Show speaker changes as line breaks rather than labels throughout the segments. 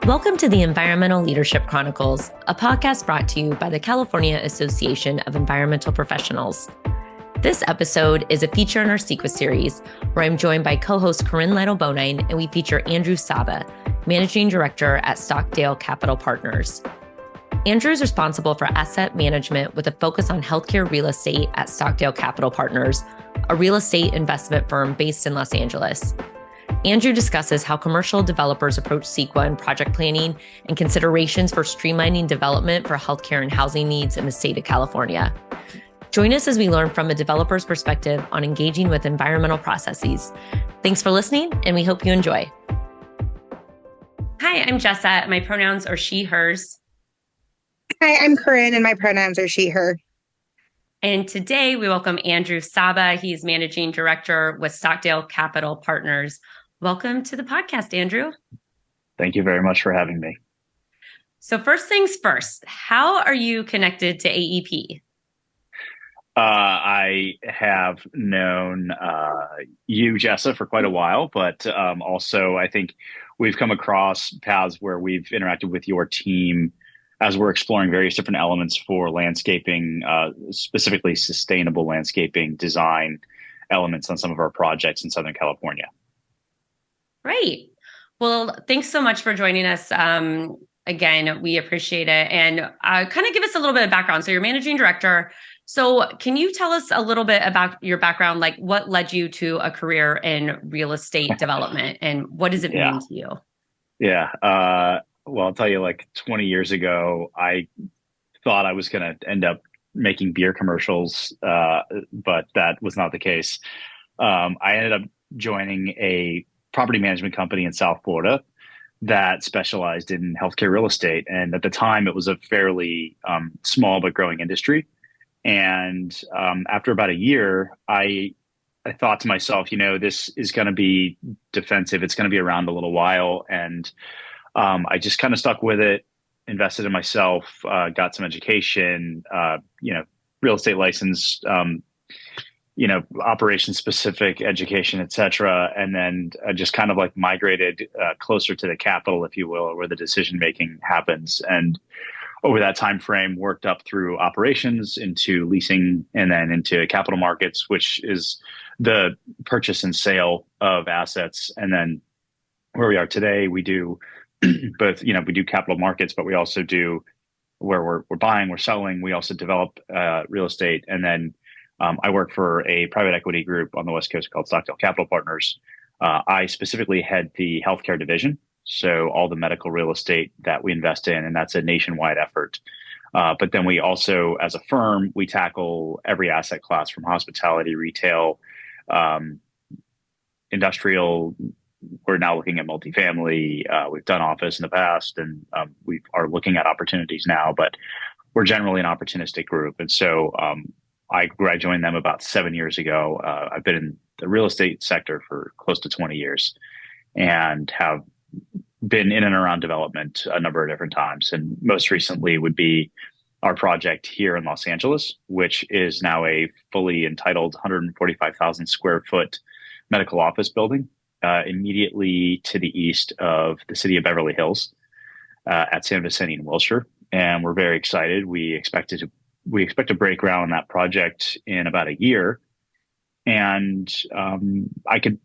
Welcome to the Environmental Leadership Chronicles, a podcast brought to you by the California Association of Environmental Professionals. This episode is a feature in our CEQA Series, where I'm joined by co-host Corinne Lytle Bonine, and we feature Andrew Saba, Managing Director at Stockdale Capital Partners. Andrew is responsible for asset management with a focus on healthcare real estate at Stockdale Capital Partners, a real estate investment firm based in Los Angeles. Andrew discusses how commercial developers approach CEQA and project planning and considerations for streamlining development for healthcare and housing needs in the state of California. Join us as we learn from a developer's perspective on engaging with environmental processes. Thanks for listening, and we hope you enjoy. Hi, I'm Jessa. My pronouns are she, hers.
Hi, I'm Corinne, and my pronouns are she, her.
And today we welcome Andrew Saba. He's Managing Director with Stockdale Capital Partners. Welcome to the podcast, Andrew.
Thank you very much for having me.
So first things first, how are you connected to AEP?
I have known you, Jessa, for quite a while, but also I think we've come across paths where we've interacted with your team as we're exploring various different elements for landscaping, specifically sustainable landscaping design elements on some of our projects in Southern California.
Great. Well, thanks so much for joining us. Again, we appreciate it. And kind of give us a little bit of background. So you're Managing Director. So can you tell us a little bit about your background, like what led you to a career in real estate development and what does it mean to you?
Yeah. Well, I'll tell you, like 20 years ago, I thought I was going to end up making beer commercials, but that was not the case. I ended up joining a property management company in South Florida that specialized in healthcare real estate. And at the time, it was a fairly small but growing industry. And after about a year, I thought to myself, this is going to be defensive. It's going to be around a little while. And I just kind of stuck with it, invested in myself, got some education, real estate license, operation specific education, et cetera. And then just kind of like migrated closer to the capital, if you will, where the decision making happens. And over that time frame, worked up through operations into leasing and then into capital markets, which is the purchase and sale of assets. And then where we are today, we do both, we do capital markets, but we also do where we're buying, we're selling. We also develop real estate. And then I work for a private equity group on the West Coast called Stockdale Capital Partners. I specifically head the healthcare division. So all the medical real estate that we invest in, and that's a nationwide effort. But then we also, as a firm, we tackle every asset class from hospitality, retail, industrial. We're now looking at multifamily. We've done office in the past, and we are looking at opportunities now, but we're generally an opportunistic group. And so I joined them about 7 years ago. I've been in the real estate sector for close to 20 years and have been in and around development a number of different times. And most recently would be our project here in Los Angeles, which is now a fully entitled 145,000 square foot medical office building immediately to the east of the city of Beverly Hills at San Vicente and Wilshire. And we're very excited. We expect to break ground on that project in about a year. And I could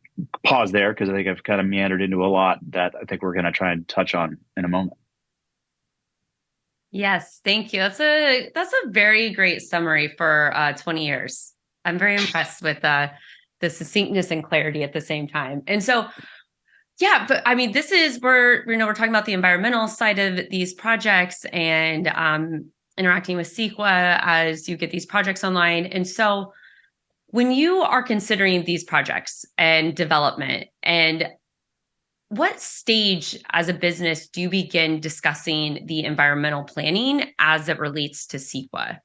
pause there because I think I've kind of meandered into a lot that I think we're going to try and touch on in a moment.
Yes, thank you. That's a very great summary for 20 years. I'm very impressed with the succinctness and clarity at the same time. And so, yeah, but I mean, we're talking about the environmental side of these projects and interacting with CEQA as you get these projects online. And so when you are considering these projects and development, and what stage as a business do you begin discussing the environmental planning as it relates to CEQA?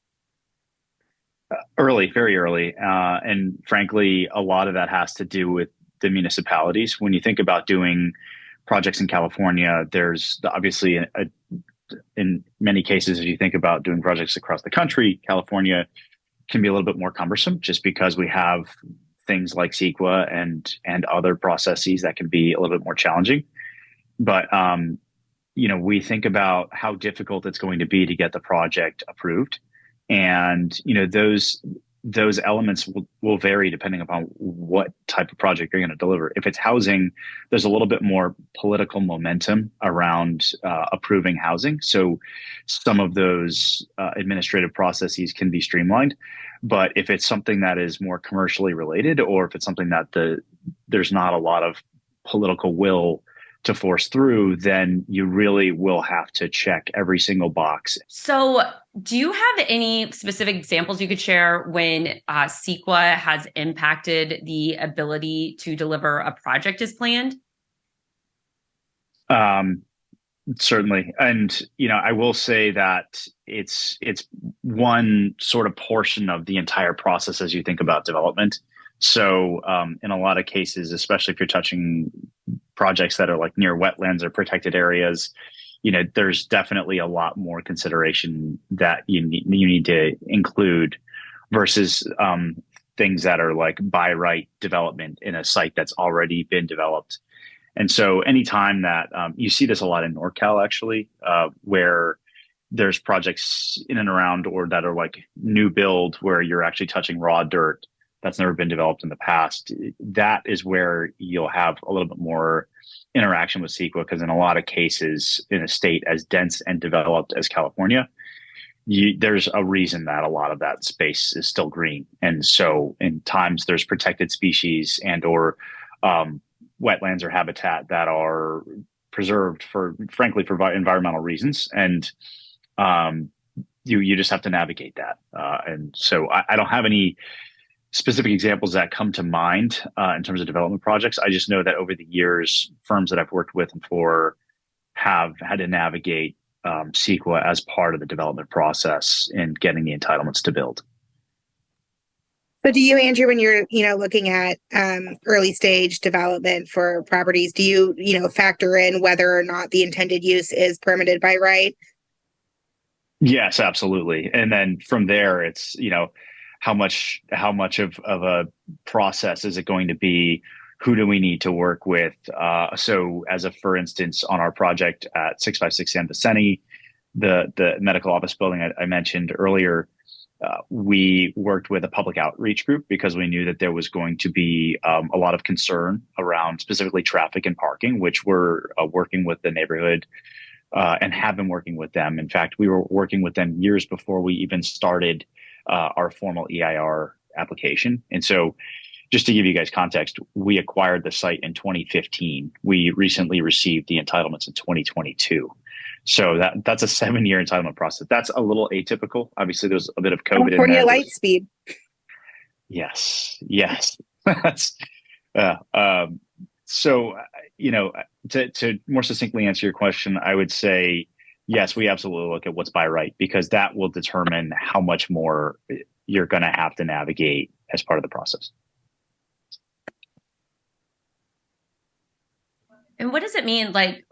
Early, very early. And frankly, a lot of that has to do with the municipalities. When you think about doing projects in California, there's obviously in many cases, as you think about doing projects across the country, California can be a little bit more cumbersome just because we have things like CEQA and other processes that can be a little bit more challenging. But we think about how difficult it's going to be to get the project approved. And, those elements will vary depending upon what type of project you're going to deliver. If it's housing, there's a little bit more political momentum around approving housing. So some of those administrative processes can be streamlined. But if it's something that is more commercially related, or if it's something that there's not a lot of political will to force through, then you really will have to check every single box.
So, do you have any specific examples you could share when CEQA has impacted the ability to deliver a project as planned?
Certainly. And, I will say that it's one sort of portion of the entire process as you think about development. So in a lot of cases, especially if you're touching projects that are like near wetlands or protected areas, there's definitely a lot more consideration that you need to include versus things that are like by right development in a site that's already been developed. And so anytime that you see this a lot in NorCal, actually, where there's projects in and around or that are like new build where you're actually touching raw dirt that's never been developed in the past, that is where you'll have a little bit more interaction with CEQA, because in a lot of cases in a state as dense and developed as California, there's a reason that a lot of that space is still green. And so in times there's protected species and or wetlands or habitat that are preserved for environmental reasons. And you just have to navigate that. And so I don't have any specific examples that come to mind in terms of development projects. I just know that over the years, firms that I've worked with before have had to navigate CEQA as part of the development process in getting the entitlements to build.
So do you, Andrew, when you're, looking at early stage development for properties, do you, factor in whether or not the intended use is permitted by right?
Yes, absolutely. And then from there, it's, how much of a process is it going to be? Who do we need to work with? So for instance, on our project at 656 San Vicente, the medical office building I mentioned earlier, we worked with a public outreach group because we knew that there was going to be a lot of concern around specifically traffic and parking, which we're working with the neighborhood and have been working with them. In fact, we were working with them years before we even started our formal EIR application. And so just to give you guys context, we acquired the site in 2015. We recently received the entitlements in 2022. So that's a 7-year entitlement process. That's a little atypical. Obviously, there's a bit of COVID in there.
Light speed.
Yes. That's so, to more succinctly answer your question, I would say, yes, we absolutely look at what's by right, because that will determine how much more you're going to have to navigate as part of the process.
And what does it mean, like,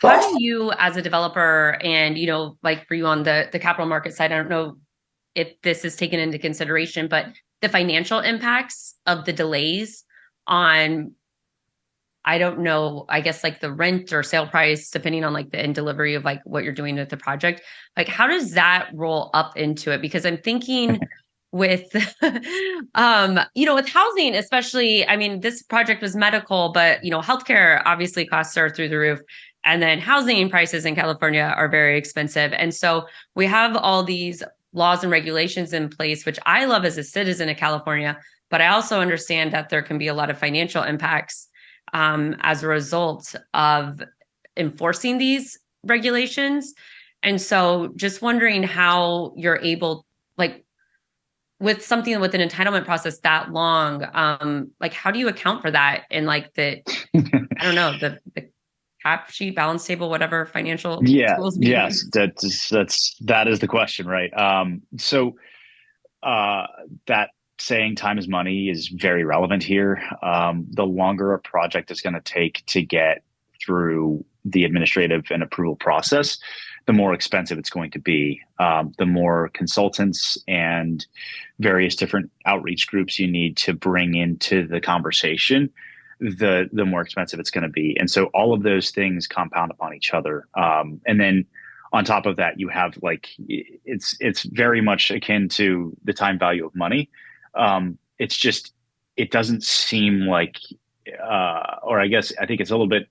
how do you as a developer and, like for you on the capital market side, I don't know if this is taken into consideration, but the financial impacts of the delays on, I don't know, I guess like the rent or sale price, depending on like the end delivery of like what you're doing with the project, like how does that roll up into it? Because I'm thinking with, with housing, especially, I mean, this project was medical, but, healthcare obviously costs are through the roof. And then housing prices in California are very expensive. And so we have all these laws and regulations in place, which I love as a citizen of California, but I also understand that there can be a lot of financial impacts as a result of enforcing these regulations. And so just wondering how you're able, like with something with an entitlement process that long, like how do you account for that in like I don't know, the cap sheet, balance table, whatever financial tools?
Yes, that is the question, right? So that saying time is money is very relevant here. The longer a project is going to take to get through the administrative and approval process, the more expensive it's going to be. The more consultants and various different outreach groups you need to bring into the conversation, the more expensive it's going to be. And so all of those things compound upon each other. And then on top of that, you have like it's very much akin to the time value of money. It's just it doesn't seem like, or I think it's a little bit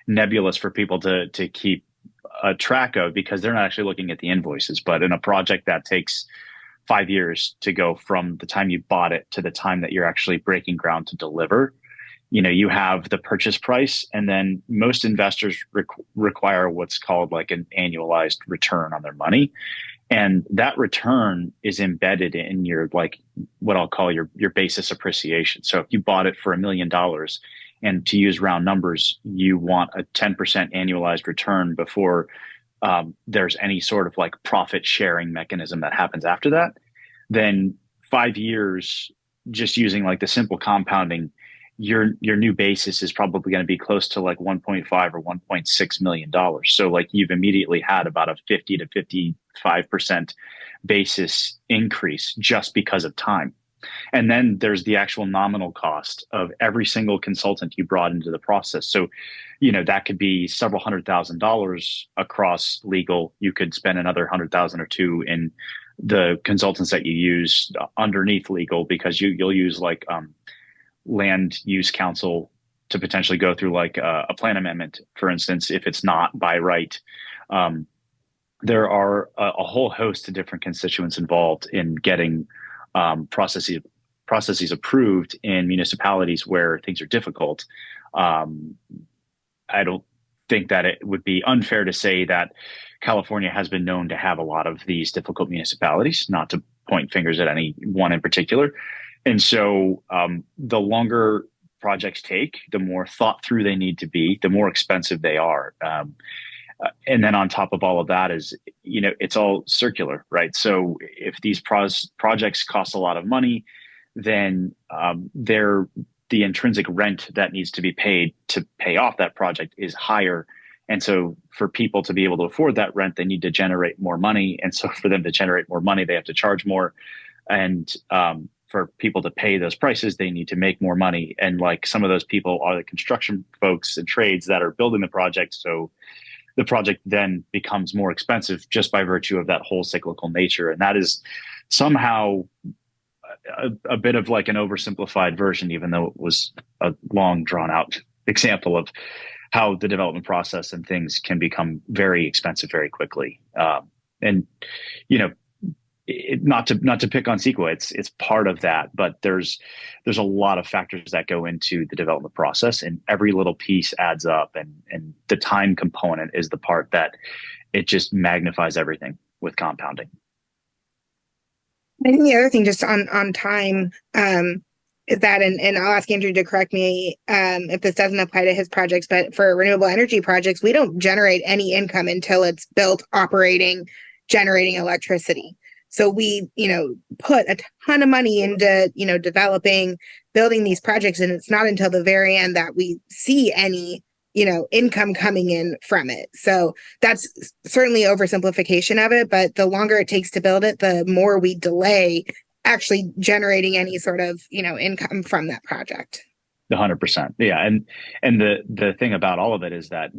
nebulous for people to keep track of, because they're not actually looking at the invoices. But in a project that takes 5 years to go from the time you bought it to the time that you're actually breaking ground to deliver, you have the purchase price, and then most investors require what's called like an annualized return on their money. And that return is embedded in your, like, what I'll call your basis appreciation. So if you bought it for $1 million, and to use round numbers, you want a 10% annualized return before there's any sort of like profit sharing mechanism that happens after that, then 5 years, just using like the simple compounding, your new basis is probably going to be close to like 1.5 or $1.6 million. So like you've immediately had about a 50 to 55% basis increase just because of time. And then there's the actual nominal cost of every single consultant you brought into the process. So, that could be several $100,000 across legal. You could spend another 100,000 or two in the consultants that you use underneath legal, because you'll use like land use counsel to potentially go through like a plan amendment, for instance, if it's not by right. There are a whole host of different constituents involved in getting processes approved in municipalities where things are difficult. I don't think that it would be unfair to say that California has been known to have a lot of these difficult municipalities, not to point fingers at any one in particular. And so the longer projects take, the more thought through they need to be, the more expensive they are. And then on top of all of that is, it's all circular, right? So if these projects cost a lot of money, then the intrinsic rent that needs to be paid to pay off that project is higher. And so for people to be able to afford that rent, they need to generate more money. And so for them to generate more money, they have to charge more. And for people to pay those prices, they need to make more money. And like some of those people are the construction folks and trades that are building the project. So the project then becomes more expensive just by virtue of that whole cyclical nature. And that is somehow a bit of like an oversimplified version, even though it was a long drawn out example of how the development process and things can become very expensive very quickly. And, not to pick on CEQA, it's part of that, but there's a lot of factors that go into the development process, and every little piece adds up, and the time component is the part that it just magnifies everything with compounding.
I think the other thing just on time is that, and I'll ask Andrew to correct me if this doesn't apply to his projects, but for renewable energy projects, we don't generate any income until it's built, operating, generating electricity. So we, put a ton of money into, developing, building these projects. And it's not until the very end that we see any, income coming in from it. So that's certainly oversimplification of it. But the longer it takes to build it, the more we delay actually generating any sort of, income from that project.
100%. Yeah. And the thing about all of it is that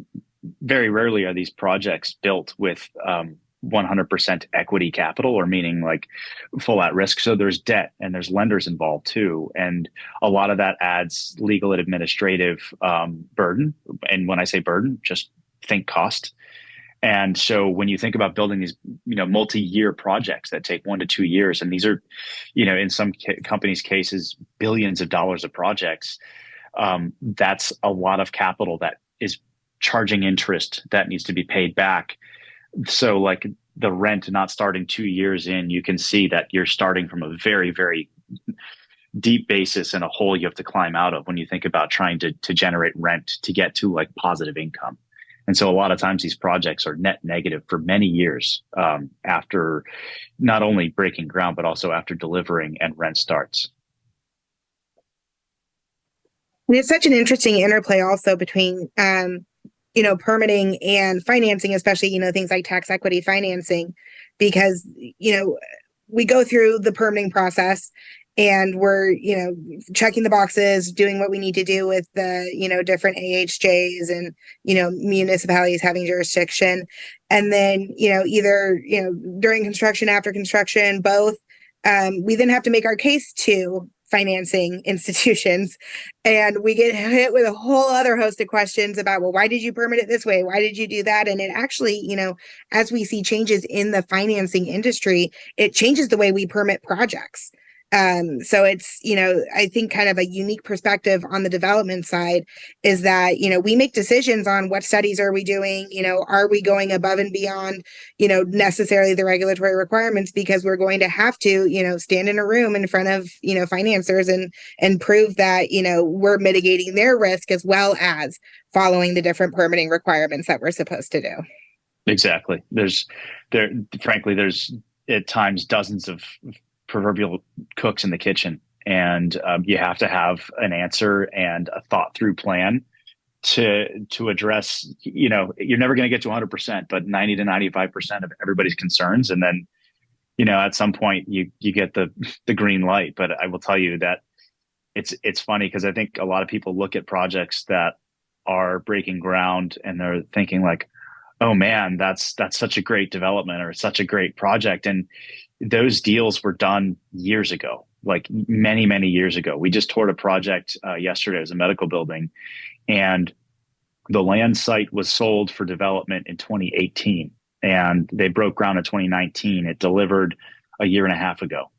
very rarely are these projects built with 100% equity capital, or meaning like full at risk. So there's debt and there's lenders involved too. And a lot of that adds legal and administrative burden. And when I say burden, just think cost. And so when you think about building these, multi-year projects that take 1 to 2 years, and these are, in some companies' cases, billions of dollars of projects, that's a lot of capital that is charging interest that needs to be paid back. So like the rent not starting 2 years in, you can see that you're starting from a very, very deep basis and a hole you have to climb out of when you think about trying to generate rent to get to like positive income. And so a lot of times these projects are net negative for many years after not only breaking ground, but also after delivering and rent starts.
And it's such an interesting interplay also between permitting and financing, especially, things like tax equity financing, because, we go through the permitting process and we're, checking the boxes, doing what we need to do with the, different AHJs and, municipalities having jurisdiction. And then, either, during construction, after construction, both, we then have to make our case to financing institutions, and we get hit with a whole other host of questions about, well, why did you permit it this way? Why did you do that? And it actually, as we see changes in the financing industry, it changes the way we permit projects. So it's, I think kind of a unique perspective on the development side is that, we make decisions on what studies are we doing, are we going above and beyond, necessarily the regulatory requirements, because we're going to have to, stand in a room in front of, financiers and prove that, we're mitigating their risk as well as following the different permitting requirements that we're supposed to do.
Exactly. Frankly, there's at times dozens of proverbial cooks in the kitchen, and you have to have an answer and a thought through plan to address, you're never going to get to 100%, but 90 to 95% of everybody's concerns. And then, at some point you get the green light. But I will tell you that it's funny, because I think a lot of people look at projects that are breaking ground and they're thinking like, oh man, that's such a great development or such a great project. And those deals were done years ago, like many, many years ago. We just toured a project yesterday. It was a medical building, and the land site was sold for development in 2018, and they broke ground in 2019. It delivered a year and a half ago.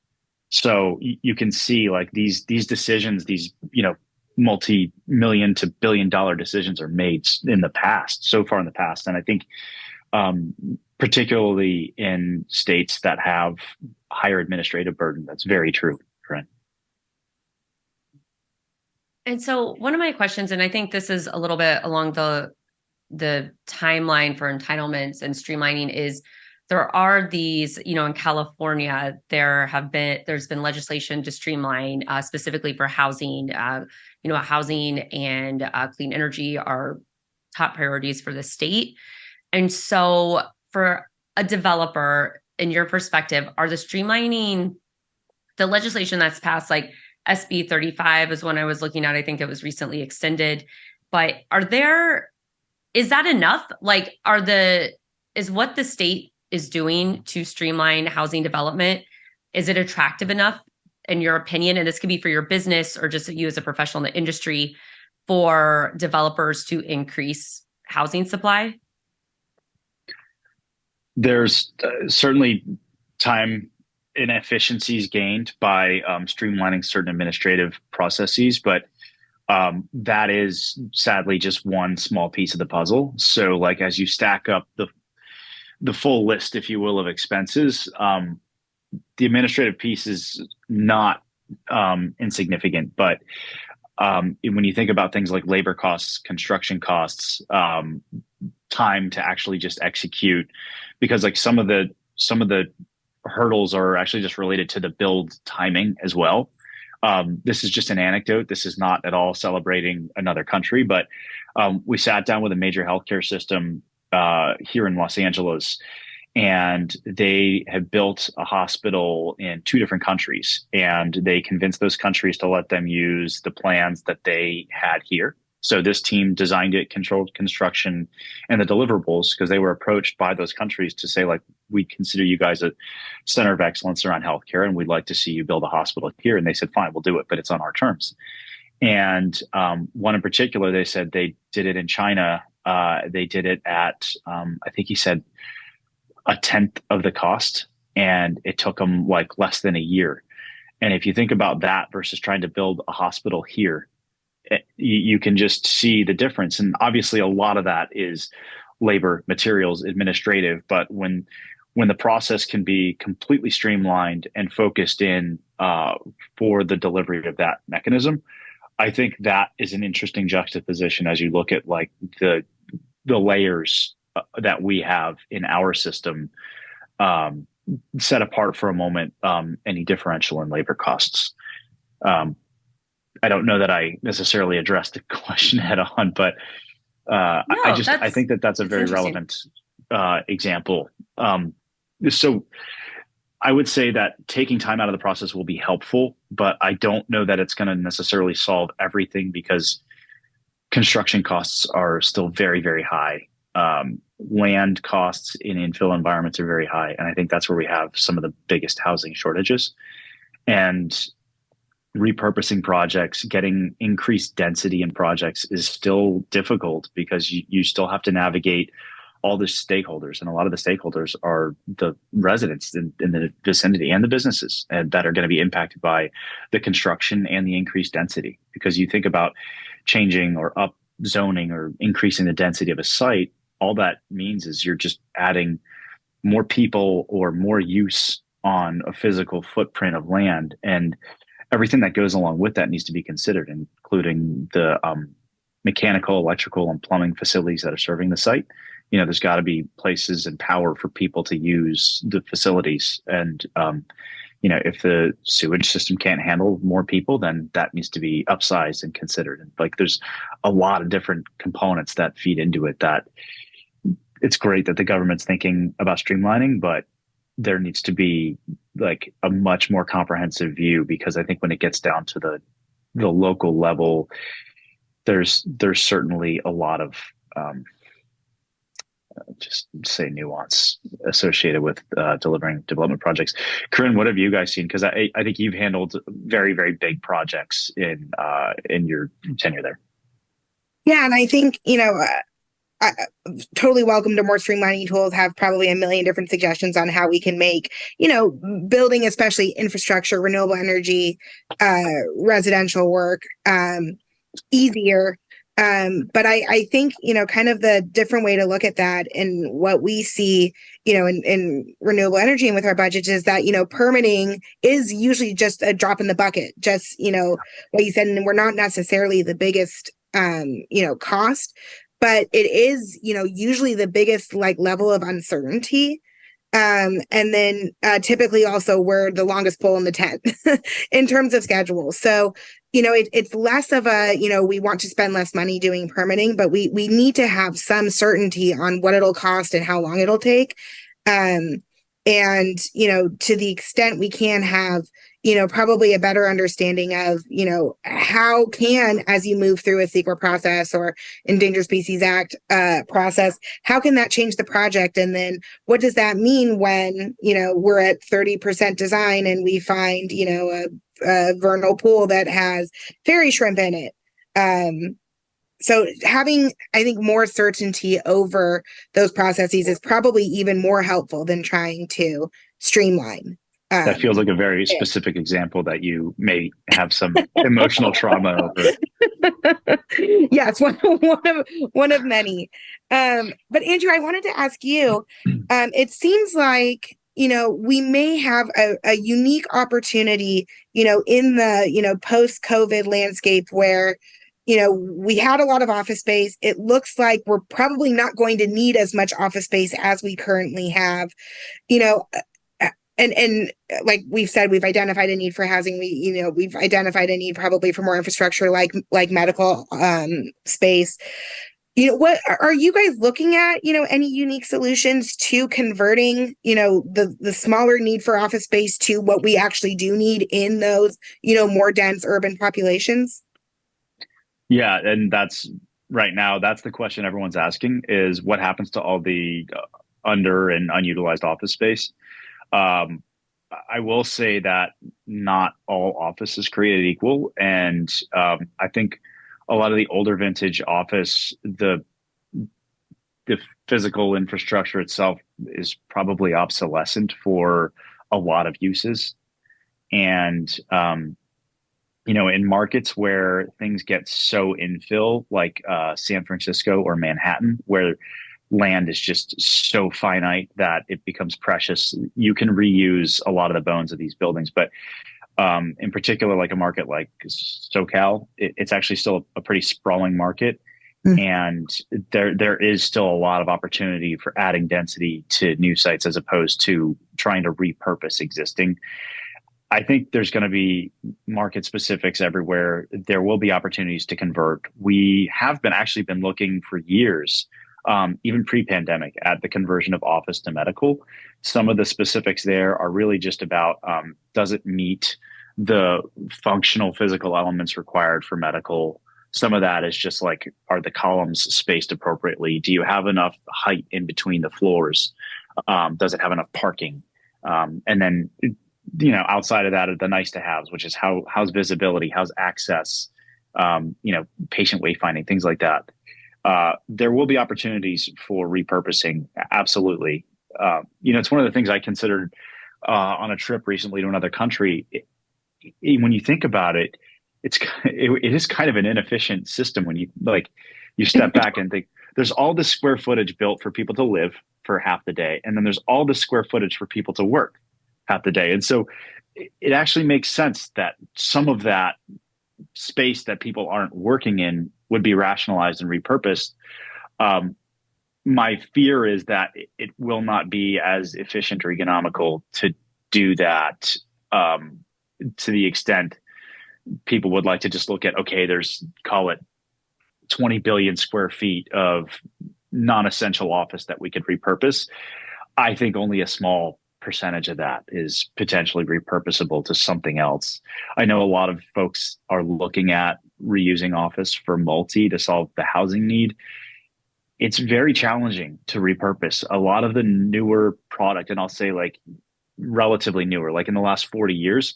So you can see like these decisions, these, multi-million to billion-dollar decisions are made so far in the past. And I think, particularly in states that have higher administrative burden, that's very true, Corinne.
And so one of my questions, and I think this is a little bit along the timeline for entitlements and streamlining, is there are these, in California, there's been legislation to streamline specifically for housing. Housing and clean energy are top priorities for the state. And so for a developer, in your perspective, are the legislation that's passed, like SB 35 is one I was looking at. I think it was recently extended, but is that enough? Like, is what the state is doing to streamline housing development, is it attractive enough in your opinion? And this could be for your business or just you as a professional in the industry, for developers to increase housing supply? There's
certainly time inefficiencies gained by streamlining certain administrative processes, but that is sadly just one small piece of the puzzle. So like, as you stack up the full list, if you will, of expenses, the administrative piece is not insignificant, but when you think about things like labor costs, construction costs, time to actually just execute, because like some of the hurdles are actually just related to the build timing as well. This is just an anecdote. This is not at all celebrating another country, but we sat down with a major healthcare system here in Los Angeles, and they had built a hospital in 2 different countries, and they convinced those countries to let them use the plans that they had here. So this team designed it, controlled construction and the deliverables, because they were approached by those countries to say, like, we consider you guys a center of excellence around healthcare, and we'd like to see you build a hospital here. And they said, fine, we'll do it, but it's on our terms. And one in particular, they said they did it in China. They did it at, I think he said, 1/10 of the cost, and it took them like less than a year. And if you think about that versus trying to build a hospital here, you can just see the difference. And obviously a lot of that is labor, materials, administrative, but when the process can be completely streamlined and focused in for the delivery of that mechanism, I think that is an interesting juxtaposition as you look at like the layers that we have in our system, set apart for a moment any differential in labor costs. I don't know that I necessarily addressed the question head on, but I think that's a very relevant example. So I would say that taking time out of the process will be helpful, but I don't know that it's going to necessarily solve everything because construction costs are still very, very high. Land costs in infill environments are very high. And I think that's where we have some of the biggest housing shortages. And repurposing projects, getting increased density in projects is still difficult because you still have to navigate all the stakeholders. And a lot of the stakeholders are the residents in the vicinity and the businesses and that are going to be impacted by the construction and the increased density. Because you think about changing or up zoning or increasing the density of a site, all that means is you're just adding more people or more use on a physical footprint of land. And everything that goes along with that needs to be considered, including the mechanical, electrical, and plumbing facilities that are serving the site. There's got to be places and power for people to use the facilities. And, if the sewage system can't handle more people, then that needs to be upsized and considered. And there's a lot of different components that feed into it that it's great that the government's thinking about streamlining, but there needs to be a much more comprehensive view, because I think when it gets down to the local level, there's certainly a lot of just say nuance associated with delivering development projects. Corinne, what have you guys seen? Because I think you've handled very, very big projects in your tenure there.
Yeah, and I think I totally welcome to more streamlining tools. Have probably a million different suggestions on how we can make building, especially infrastructure, renewable energy, residential work easier. But I think, kind of the different way to look at that and what we see, in renewable energy and with our budgets is that, permitting is usually just a drop in the bucket, just, what you said, and we're not necessarily the biggest, cost, but it is, usually the biggest level of uncertainty. And then typically also we're the longest pole in the tent in terms of schedule. So, it's less of a, we want to spend less money doing permitting, but we need to have some certainty on what it'll cost and how long it'll take. And, to the extent we can have, probably a better understanding of, how can, as you move through a CEQA process or Endangered Species Act process, how can that change the project? And then what does that mean when, we're at 30% design and we find, a vernal pool that has fairy shrimp in it? So having, I think, more certainty over those processes is probably even more helpful than trying to streamline.
That feels like a very specific example that you may have some emotional trauma over.
Yes, one of many. But Andrew, I wanted to ask you, it seems like, we may have a unique opportunity, in the, post-COVID landscape where, we had a lot of office space. It looks like we're probably not going to need as much office space as we currently have, and like we've said, we've identified a need for housing. We've identified a need probably for more infrastructure, like medical space. What are you guys looking at? Any unique solutions to converting, the smaller need for office space to what we actually do need in those, more dense urban populations?
Yeah, and that's right now. That's the question everyone's asking: is what happens to all the under and unutilized office space? I will say that not all office is created equal. And I think a lot of the older vintage office, the physical infrastructure itself is probably obsolescent for a lot of uses. And, in markets where things get so infill, like San Francisco or Manhattan, where land is just so finite that it becomes precious, you can reuse a lot of the bones of these buildings. But in particular, like a market like SoCal, it's actually still a pretty sprawling market. And there is still a lot of opportunity for adding density to new sites as opposed to trying to repurpose existing. I think there's going to be market specifics everywhere. There will be opportunities to convert. We have been looking for years even pre-pandemic at the conversion of office to medical. Some of the specifics there are really just about, does it meet the functional physical elements required for medical? Some of that is just like, are the columns spaced appropriately? Do you have enough height in between the floors? Does it have enough parking? And then, outside of that are the nice to haves, which is how's visibility, how's access, patient wayfinding, things like that. There will be opportunities for repurposing. Absolutely. It's one of the things I considered on a trip recently to another country. When you think about it, it is kind of an inefficient system when you step back and think there's all this square footage built for people to live for half the day, and then there's all this square footage for people to work half the day. And so it actually makes sense that some of that space that people aren't working in would be rationalized and repurposed. My fear is that it will not be as efficient or economical to do that to the extent people would like to just look at, okay, call it 20 billion square feet of non-essential office that we could repurpose. I think only a small percentage of that is potentially repurposable to something else. I know a lot of folks are looking at reusing office for multi to solve the housing need. It's very challenging to repurpose. A lot of the newer product, and I'll say like relatively newer, like in the last 40 years,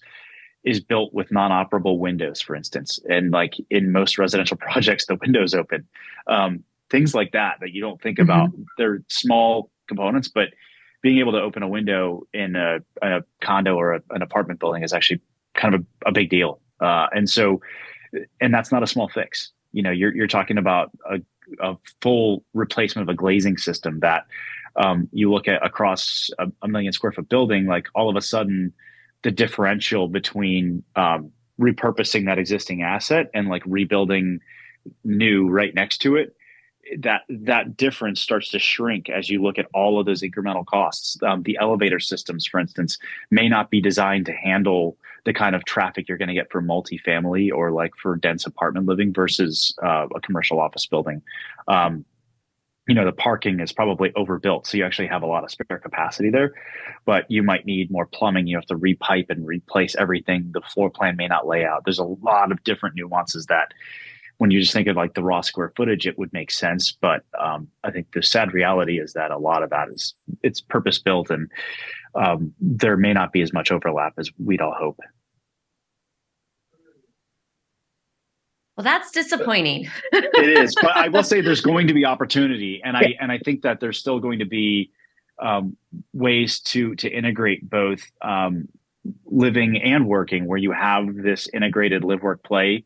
is built with non-operable windows, for instance. And like in most residential projects, the window's open. Things like that you don't think about. They're small components, but being able to open a window in a condo or an apartment building is actually kind of a big deal. And that's not a small fix. You're talking about a full replacement of a glazing system that you look at across a million square foot building, like all of a sudden the differential between repurposing that existing asset and like rebuilding new right next to it, that difference starts to shrink as you look at all of those incremental costs. The elevator systems, for instance, may not be designed to handle the kind of traffic you're going to get for multifamily or like for dense apartment living versus a commercial office building. The parking is probably overbuilt, so you actually have a lot of spare capacity there, but you might need more plumbing. You have to repipe and replace everything. The floor plan may not lay out. There's a lot of different nuances that when you just think of like the raw square footage, it would make sense. But I think the sad reality is that a lot of that it's purpose built, and there may not be as much overlap as we'd all hope.
Well, that's disappointing.
It is, but I will say there's going to be opportunity, and I think that there's still going to be ways to integrate both living and working, where you have this integrated live, work, play,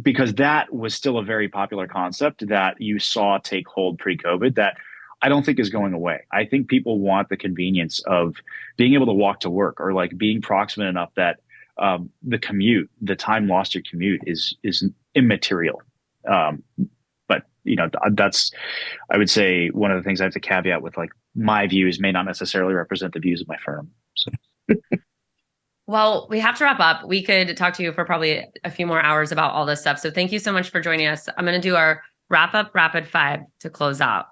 because that was still a very popular concept that you saw take hold pre-COVID that I don't think is going away. I think people want the convenience of being able to walk to work or like being proximate enough that the time lost your commute is immaterial. But that's, I would say, one of the things I have to caveat with, like, my views may not necessarily represent the views of my firm. So.
Well, we have to wrap up. We could talk to you for probably a few more hours about all this stuff. So thank you so much for joining us. I'm going to do our wrap up rapid five to close out.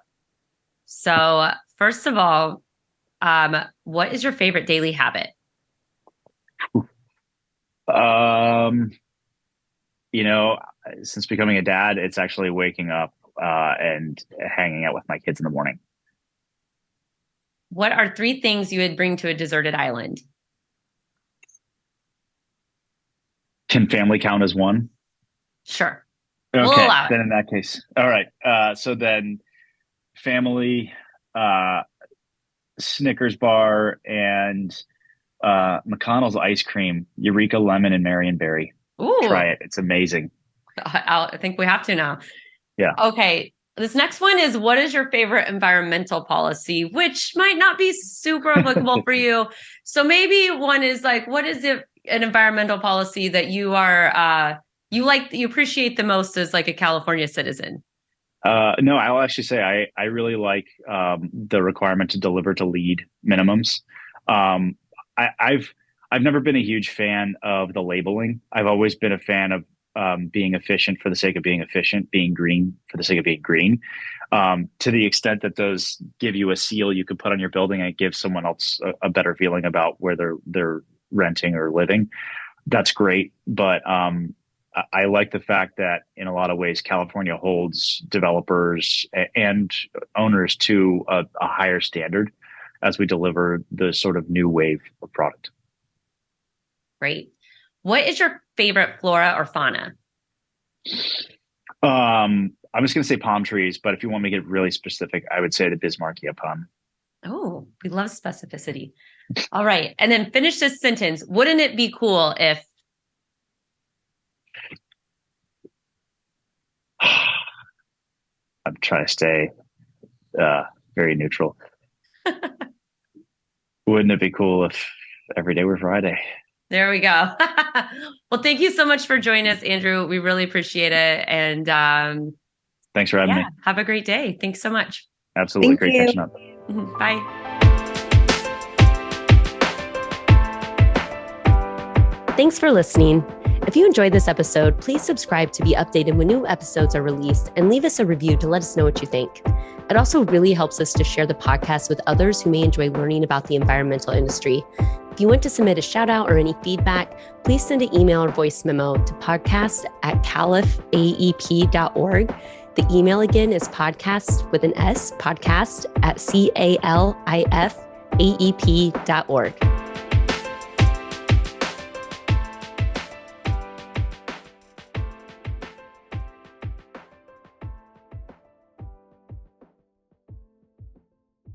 So first of all, what is your favorite daily habit? Since becoming a dad, it's actually waking up and hanging out with my kids in the morning. What are 3 things you would bring to a deserted island?
Can family count as one?
Sure.
Okay,
we'll allow
then
it.
in that case. All right. So then family, Snickers bar, and McConnell's ice cream, Eureka lemon and Marion berry.
Ooh.
Try it. It's amazing.
I think we have to now.
Yeah.
Okay. This next one is, what is your favorite environmental policy, which might not be super applicable for you. So maybe one is like, what is an environmental policy that you are, you appreciate the most as like a California citizen?
No, I'll actually say I really like the requirement to deliver to LEED minimums. I've never been a huge fan of the labeling. I've always been a fan being efficient for the sake of being efficient, being green for the sake of being green. To the extent that those give you a seal you could put on your building and it gives someone else a better feeling about where they're renting or living, that's great. But I like the fact that in a lot of ways, California holds developers and owners to a higher standard as we deliver the sort of new wave of product.
Great. What is your favorite flora or fauna?
I'm just going to say palm trees, but if you want me to get really specific, I would say the Bismarckia palm.
Oh, we love specificity. All right. And then finish this sentence. Wouldn't it be cool if...
I'm trying to stay very neutral. Wouldn't it be cool if every day were Friday?
There we go. Well, thank you so much for joining us, Andrew. We really appreciate it. And
thanks for having me.
Have a great day. Thanks so much.
Absolutely. Great catching up.
Bye. Thanks for listening. If you enjoyed this episode, please subscribe to be updated when new episodes are released and leave us a review to let us know what you think. It also really helps us to share the podcast with others who may enjoy learning about the environmental industry. If you want to submit a shout out or any feedback, please send an email or voice memo to podcast@califaep.org. The email again is podcast with an S, podcast@califaep.org.